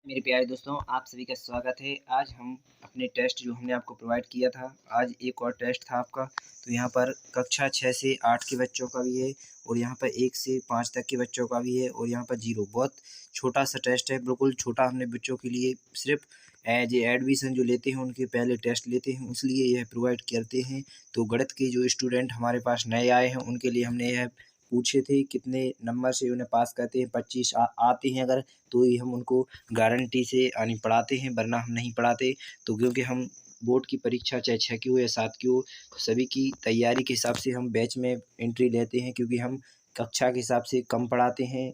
मेरे प्यारे दोस्तों, आप सभी का स्वागत है। आज हम अपने टेस्ट जो हमने आपको प्रोवाइड किया था, आज एक और टेस्ट था आपका। तो यहाँ पर कक्षा 6 से 8 के बच्चों का भी है और यहाँ पर 1 से 5 तक के बच्चों का भी है और यहाँ पर 0। बहुत छोटा सा टेस्ट है, बिल्कुल छोटा। हमने बच्चों के लिए सिर्फ एज ए एडमिशन जो लेते हैं उनके पहले टेस्ट लेते हैं, इसलिए यह प्रोवाइड करते हैं। तो गणित के जो स्टूडेंट हमारे पास नए आए हैं उनके लिए हमने यह पूछे थे कितने नंबर से उन्हें पास करते हैं। 25 आते हैं अगर, तो ही हम उनको गारंटी से यानी पढ़ाते हैं, वरना हम नहीं पढ़ाते। तो क्योंकि हम बोर्ड की परीक्षा चाहे 6 की हो या 7 की हो, सभी की तैयारी के हिसाब से हम बैच में एंट्री लेते हैं, क्योंकि हम कक्षा के हिसाब से कम पढ़ाते हैं,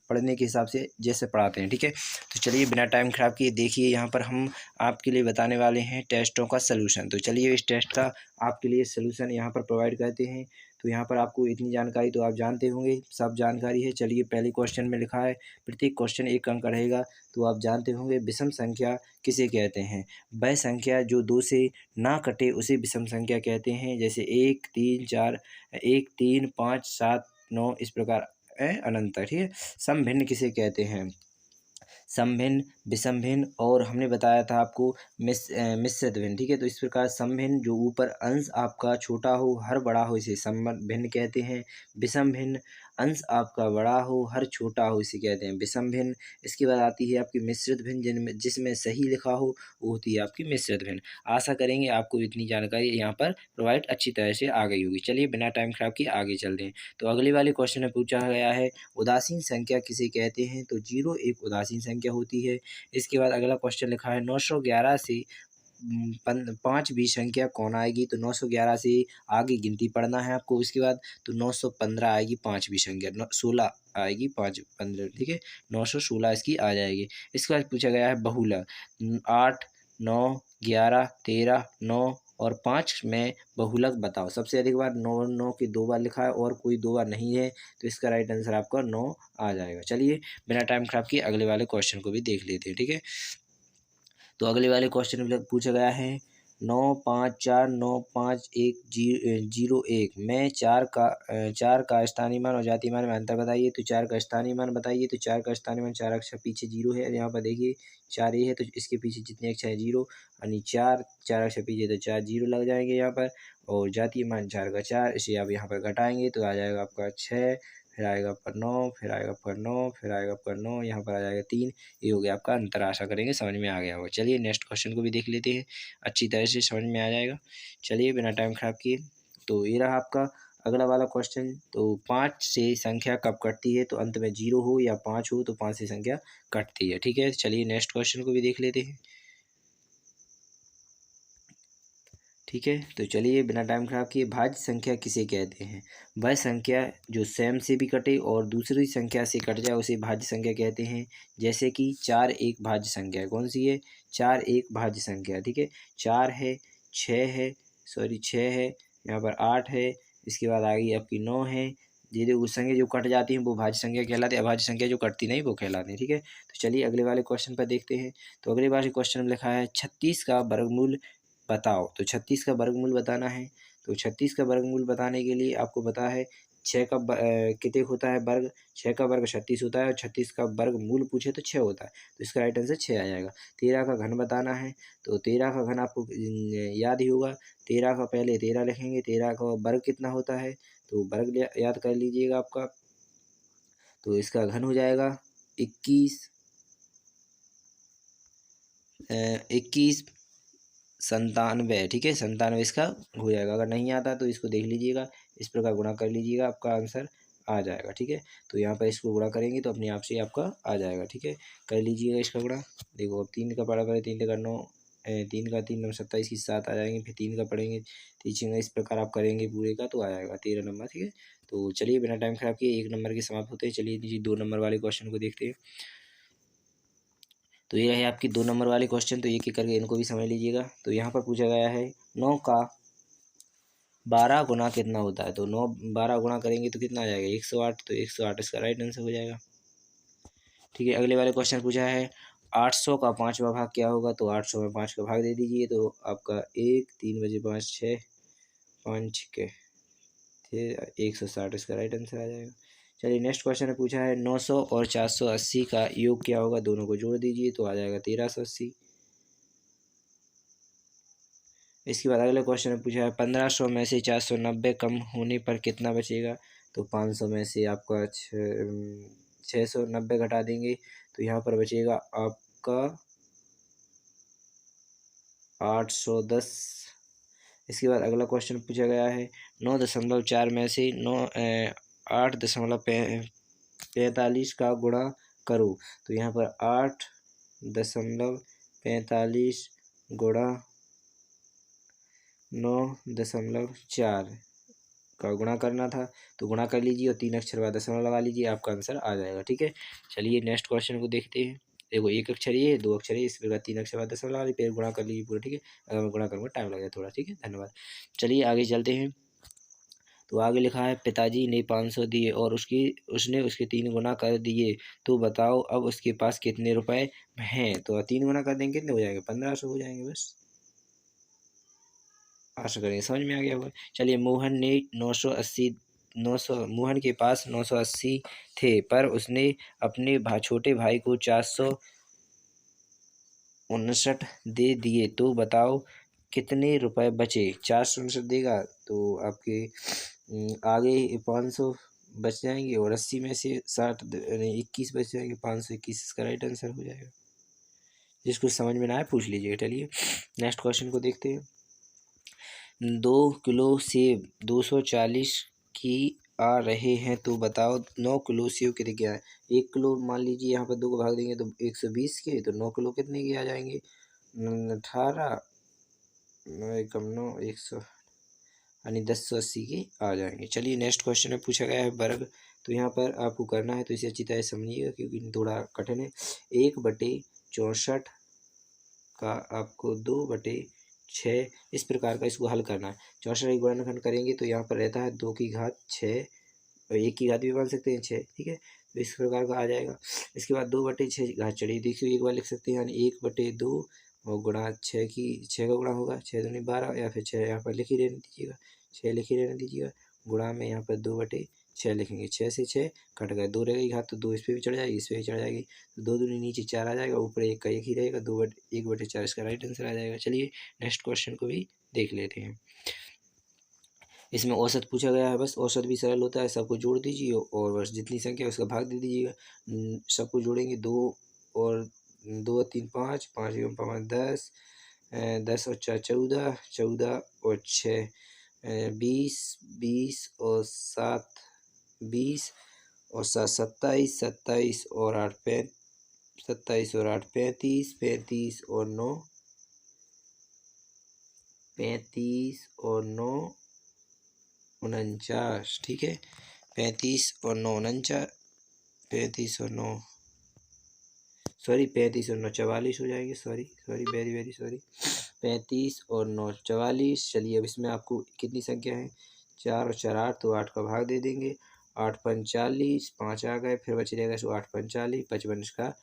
पढ़ने के हिसाब से जैसे पढ़ाते हैं। ठीक है, तो चलिए बिना टाइम खराब किए देखिए, यहाँ पर हम आपके लिए बताने वाले हैं टेस्टों का सलूशन। तो चलिए इस टेस्ट का आपके लिए सलूशन यहाँ पर प्रोवाइड करते हैं। तो यहाँ पर आपको इतनी जानकारी तो आप जानते होंगे, सब जानकारी है। चलिए पहले क्वेश्चन में लिखा है प्रत्येक क्वेश्चन 1 अंक का रहेगा। तो आप जानते होंगे विषम संख्या किसे कहते हैं। वह संख्या जो 2 से ना कटे उसे विषम संख्या कहते हैं। जैसे 1 3 4 1 3 5 7 9 इस प्रकार अनंत। ठीक है, समभिन्न किसे कहते हैं। समभिन्न, विषमभिन्न और हमने बताया था आपको मिश्रित भिन्न। ठीक है, तो इस प्रकार समभिन्न जो ऊपर अंश आपका छोटा हो हर बड़ा हो इसे समभिन्न कहते हैं। विषम भिन्न अंश आपका बड़ा हो हर छोटा हो इसे कहते हैं विषम भिन्न। इसके बाद आती है आपकी मिश्रित भिन्न, जिसमें सही लिखा हो वो होती है आपकी मिश्रित भिन्न। आशा करेंगे आपको इतनी जानकारी यहाँ पर प्रोवाइड अच्छी तरह से आ गई होगी। चलिए बिना टाइम खराब किए आगे चलते हैं। तो अगले वाले क्वेश्चन में पूछा गया है उदासीन संख्या किसे कहते हैं। तो 0 एक उदासीन संख्या होती है। इसके बाद अगला क्वेश्चन लिखा है 911 से 5वीं संख्या कौन आएगी। तो 911 से आगे गिनती पढ़ना है आपको। उसके बाद तो 915 आएगी 5वीं संख्या, 16 आएगी 5 15। ठीक है, 916 इसकी आ जाएगी। इसके बाद पूछा गया है बहुलक 8 9 11 13 9 और 5 में बहुलक बताओ। सबसे अधिक बार 9 9 की 2 बार लिखा है और कोई 2 बार नहीं है, तो इसका राइट आंसर आपका 9 आ जाएगा। चलिए बिना टाइम खराब किए अगले वाले क्वेश्चन को भी देख लेते हैं। ठीक है, तो अगले वाले क्वेश्चन में पूछा गया है 9 5 4 9 5 1 0 1 में 4 का स्थानीय मान और जातीय मान में अंतर बताइए। तो 4 का स्थानीय मान बताइए। तो 4 का स्थानीय मान 4 अक्षर पीछे 0 है, यहाँ पर देखिए 4 ये है, तो इसके पीछे जितने अक्षर है 0 यानी 4 अक्षर पीछे, तो 4 0 लग जाएंगे यहाँ पर। और जातीय मान 4 का 4, इसे आप यहाँ पर घटाएंगे तो आ जाएगा आपका 6, फिर आएगा आपका 9, फिर आएगा आपका 9, फिर आएगा आपका 9, यहाँ पर आ जाएगा 3। ये हो गया आपका अंतर। आशा करेंगे समझ में आ गया होगा। चलिए नेक्स्ट क्वेश्चन को भी देख लेते हैं, अच्छी तरह से समझ में आ जाएगा। चलिए बिना टाइम खराब किए, तो ये रहा आपका अगला वाला क्वेश्चन। तो 5 से संख्या कब कटती है। तो अंत में 0 हो या 5 हो तो 5 से संख्या कटती है। ठीक है, चलिए नेक्स्ट क्वेश्चन को भी देख लेते हैं। ठीक है, तो चलिए बिना टाइम खराब किए भाज्य संख्या किसे कहते हैं। वह संख्या जो सेम से भी कटे और दूसरी संख्या से कट जाए उसे भाज्य संख्या कहते हैं। जैसे कि 4 एक भाज्य संख्या है। कौन सी है, 4 एक भाज्य संख्या। ठीक है, 4 है, 6 है, सॉरी 6 है, यहाँ पर 8 है, इसके बाद आ गई आपकी 9 है। ये उस संख्या जो कट जाती है वो भाज्य संख्या कहलाती है, अभाज्य संख्या जो कटती नहीं वो कहलाती है। ठीक है, तो चलिए अगले वाले क्वेश्चन पर देखते हैं। तो अगले वाले क्वेश्चन में लिखा है 36 का वर्गमूल बताओ। तो 36 का वर्गमूल बताना है। तो 36 का वर्गमूल बताने के लिए आपको पता है 6 का कितने होता है वर्ग, 6 का वर्ग 36 होता है और 36 का वर्गमूल पूछे तो 6 होता है, तो इसका राइट आंसर 6 आ जाएगा। 13 का घन बताना है। तो 13 का घन आपको याद ही होगा। 13 का पहले 13 लिखेंगे, 13 का वर्ग कितना होता है तो वर्ग याद कर लीजिएगा आपका। तो इसका घन हो जाएगा 21 21 97। ठीक है, 97 इसका हो जाएगा। अगर नहीं आता तो इसको देख लीजिएगा, इस प्रकार गुणा कर लीजिएगा, आपका आंसर आ जाएगा। ठीक है, तो यहाँ पर इसको गुणा करेंगे तो अपने आप से आपका आ जाएगा। ठीक है, कर लीजिएगा इसका गुणा। देखो अब 3 का पढ़ा करें, 3 का 9, 3 का 3 9 27 की 7 आ जाएंगे, फिर 3 का पढ़ेंगे तीसरे, इस प्रकार आप करेंगे पूरे का तो आ जाएगा 13 नंबर। ठीक है, तो चलिए बिना टाइम खराब किए 1 नंबर के समाप्त होते हैं। चलिए 2 नंबर वाले क्वेश्चन को देखते हैं। तो ये रहे आपकी 2 नंबर वाले क्वेश्चन, तो एक एक करके इनको भी समझ लीजिएगा। तो यहाँ पर पूछा गया है 9 का 12 गुना कितना होता है। तो 9 12 गुना करेंगे तो कितना आ जाएगा 108, तो 108 इसका राइट आंसर हो जाएगा। ठीक है, अगले वाले क्वेश्चन पूछा है 800 का 5वां भाग क्या होगा। तो 800 में 5 का भाग दे दीजिए, तो आपका 1 3 बजे 5 6 5 6 160 इसका राइट आंसर आ जाएगा। चलिए नेक्स्ट क्वेश्चन है, पूछा है 900 और 480 का योग क्या होगा, दोनों को जोड़ दीजिए तो आ जाएगा 1380। इसके बाद अगले क्वेश्चन में पूछा है 1500 में से 490 कम होने पर कितना बचेगा, तो 500 में से आपका 690 घटा देंगे तो यहाँ पर बचेगा आपका 810। इसके बाद अगला क्वेश्चन पूछा गया है 9.4 में से 8.45 का गुणा करो, तो यहाँ पर 8.45 गुणा 9.4 का गुणा करना था, तो गुणा कर लीजिए और 3 अक्षर बाद दशमलव लगा लीजिए, आपका आंसर आ जाएगा। ठीक है, चलिए नेक्स्ट क्वेश्चन को देखते हैं। देखो एक अक्षर ये है, 2 अक्षर है, इसके बाद 3 अक्षर बाद दशमलव लगा लीजिए, फिर गुणा कर लीजिए पूरा। ठीक है, अगर मैं गुणा करूँगा टाइम लगेगा थोड़ा। ठीक है, धन्यवाद। चलिए आगे चलते हैं। तो आगे लिखा है पिताजी ने 500 दिए और उसने उसके 3 गुना कर दिए, तो बताओ अब उसके पास कितने रुपए हैं। तो 3 गुना कर देंगे कितने हो जाएंगे, 1500 हो जाएंगे बस। आशा करेंगे समझ में आ गया होगा। चलिए मोहन ने 900 मोहन के पास 980 थे, पर उसने अपने छोटे भाई को 459 दे दिए, तो बताओ कितने रुपए बचे। 459 देगा तो आपके आगे 500 बच जाएंगे और 80 में से 60 नहीं 21 बच जाएंगे, 521 इसका राइट आंसर हो जाएगा। जिसको समझ में ना आए पूछ लीजिएगा। चलिए नेक्स्ट क्वेश्चन को देखते हैं। 2 किलो सेब 240 की आ रहे हैं, तो बताओ 9 किलो सेब कितने के आए। 1 किलो मान लीजिए, यहाँ पर 2 को भाग देंगे तो 120 के, तो 9 किलो कितने के आ जाएंगे, 18 कम 9 100 यानी 1080 के आ जाएंगे। चलिए नेक्स्ट क्वेश्चन में पूछा गया है वर्ग, तो यहाँ पर आपको करना है तो इसे अच्छी तरह समझिएगा क्योंकि थोड़ा कठिन है। 1/64 का आपको 2/6 इस प्रकार का इसको हल करना है। 64 एक गुणनखंड करेंगे तो यहाँ पर रहता है 2 की घात 6 और 1 की घात भी बन सकते हैं 6। ठीक है, तो इस प्रकार का आ जाएगा। इसके बाद 2/6 घात चढ़ी, देखिए एक बार लिख सकते हैं यानी 1/2 और गुणा 6 की 6 का गुणा होगा 6 दूनी 12 या फिर 6 यहाँ पर लिख ही रहने दीजिएगा, 6 लिख ही रहने दीजिएगा। गुणा में यहाँ पर 2/6 लिखेंगे, 6 से 6 कट गए, 2 रहेगी घात तो 2 इस पर भी चढ़ जाएगी इस पर भी चढ़ जाएगी, तो 2 दूनी नीचे 4 आ जाएगा, ऊपर 1 का 1 ही रहेगा, 1/4 इसका राइट आंसर आ जाएगा। चलिए नेक्स्ट क्वेश्चन को भी देख लेते हैं। इसमें औसत पूछा गया है, बस औसत भी सरल होता है, सबको जोड़ दीजिए और बस जितनी संख्या है उसका भाग दे दीजिएगा। सबको जोड़ेंगे 2 और 2 3 5 5 एवं 5 10 10 और 4 14 14 और 6 20 20 और 7 20 और 7 27 27 और 8 27 और 8 35 35 और 9 35 और 9 49। ठीक है, 35 और 9 49, 35 और 9 सॉरी 35 और 9 44 हो जाएंगे, सॉरी वेरी वेरी सॉरी, 35 और 9 44। चलिए अब इसमें आपको कितनी संख्या है, 4 और 4 8, तो 8 का भाग दे देंगे, 8 45 5 आ गए, फिर बच रहेगा सो 8 45 55 इसका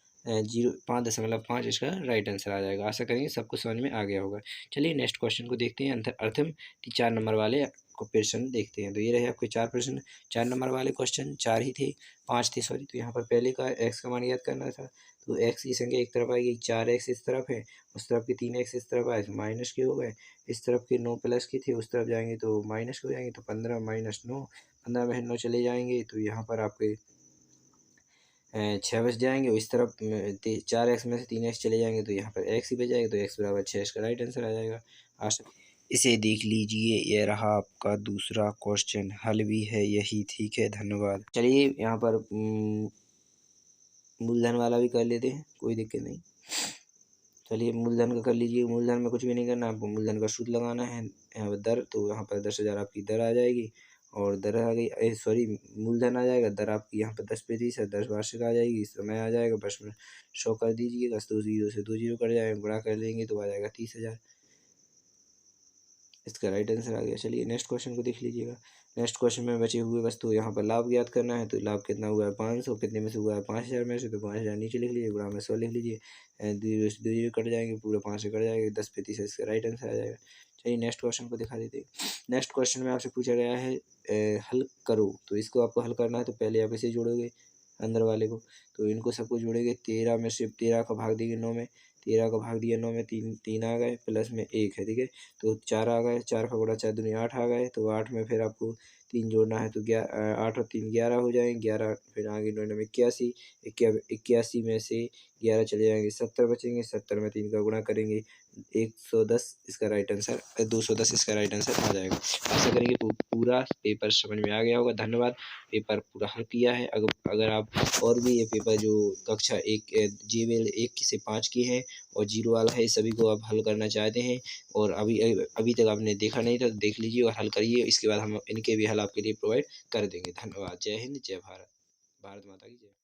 5.5 इसका राइट आंसर आ जाएगा। आशा करेंगे सबको समझ में आ गया होगा। चलिए नेक्स्ट क्वेश्चन को देखते हैं। अर्थम 4 नंबर वाले को प्रश्न देखते हैं। तो ये रहे आपके 4 प्रश्न, 4 नंबर वाले क्वेश्चन 4 ही थे, 5 थे सॉरी। तो यहाँ पर पहले का एक्स का मान याद करना था, तो एक्स की संख्या एक तरफ आएगी, 4x इस तरफ है, उस तरफ के 3x इस तरफ आए तो माइनस के हो गए, इस तरफ के 9 प्लस के थे उस तरफ जाएंगे तो माइनस के हो जाएंगे, तो 15 माइनस 9 15 में 9 चले जाएंगे, तो यहाँ पर आपके 6 बच जाएंगे। और इस तरफ 4x में से 3x चले जाएंगे तो यहाँ पर x ही बच जाएगा, तो x बराबर 6 इसका राइट आंसर आ जाएगा। आशा इसे देख लीजिए, यह रहा आपका दूसरा क्वेश्चन, हल भी है यही। ठीक है, धन्यवाद। चलिए यहाँ पर मूलधन वाला भी कर लेते हैं, कोई दिक्कत नहीं। चलिए मूलधन का कर लीजिए। मूलधन में कुछ भी नहीं करना, आपको मूलधन का सूत्र लगाना है। यहाँ पर दर, तो यहाँ पर 10,000 आपकी दर आ जाएगी और दर आ गई, सॉरी मूलधन आ जाएगा, दर आपकी यहाँ पर 10% 10 वार्षिक आ जाएगी, समय आ जाएगा बस में 100 कर दीजिएगा, 2 जीरो से 2 जीरो कट जाएगा, गुणा कर लेंगे तो आ जाएगा 30,000। इसका राइट आंसर आ गया। चलिए नेक्स्ट क्वेश्चन को देख लीजिएगा। नेक्स्ट क्वेश्चन में बचे हुए बस तो यहाँ पर लाभ ज्ञात करना है। तो लाभ कितना हुआ है 500, कितने में से हुआ है 5000 में से, तो 5000 नीचे लिख लीजिए, गुणा में 100 लिख लीजिए। दो से 2 कट जाएंगे, पूरे 5 से कट जाएंगे, 10% इसका राइट आंसर आ जाएगा। चलिए नेक्स्ट क्वेश्चन को दिखा देते हैं। नेक्स्ट क्वेश्चन में आपसे पूछा गया है हल करो। तो इसको आपको हल करना है। तो पहले आप इसे जोड़ोगे अंदर वाले को, तो इनको सबको जोड़ेंगे। 13 में से 13 का भाग देंगे 9 में, 13 का भाग दिया 9 में, तीन आ गए, प्लस में 1 है, ठीक है। तो 4 आ गए, 4 का गुणा 4 दूनी 8 आ गए। तो 8 में फिर आपको 3 जोड़ना है, तो 8 और 3 11 हो जाएंगे, 11 फिर आगे 9 में 81, 81 में से 11 चले जाएंगे, 70 बचेंगे, 70 में 3 का गुणा करेंगे 110, इसका राइट आंसर 210 इसका राइट आंसर आ जाएगा। आशा करेंगे पूरा पेपर समझ में आ गया होगा। धन्यवाद। पेपर पूरा हल किया है। अगर आप और भी ये पेपर जो कक्षा 1 जीवेल 1 से 5 की है और जीरो वाला है, सभी को आप हल करना चाहते हैं और अभी तक आपने देखा नहीं था, तो देख लीजिए और हल करिए। इसके बाद हम इनके भी हल आपके लिए प्रोवाइड कर देंगे। धन्यवाद। जय हिंद, जय भारत। भारत माता की जय।